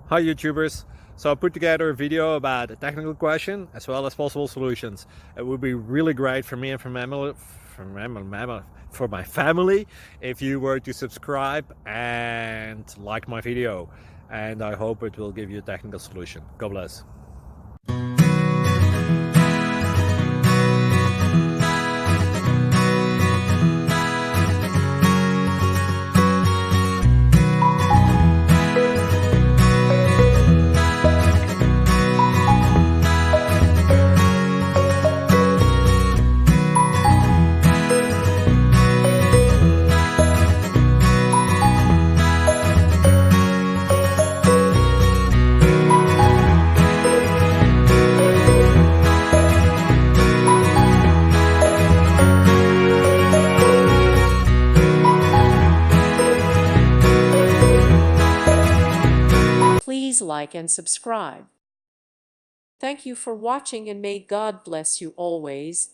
Hi YouTubers! So I put together a video about a technical question as well as possible solutions. It would be really great for me and for my family if you were to subscribe and like my video. And I hope it will give you a technical solution. God bless. Please like and subscribe. Thank you for watching and may God bless you always.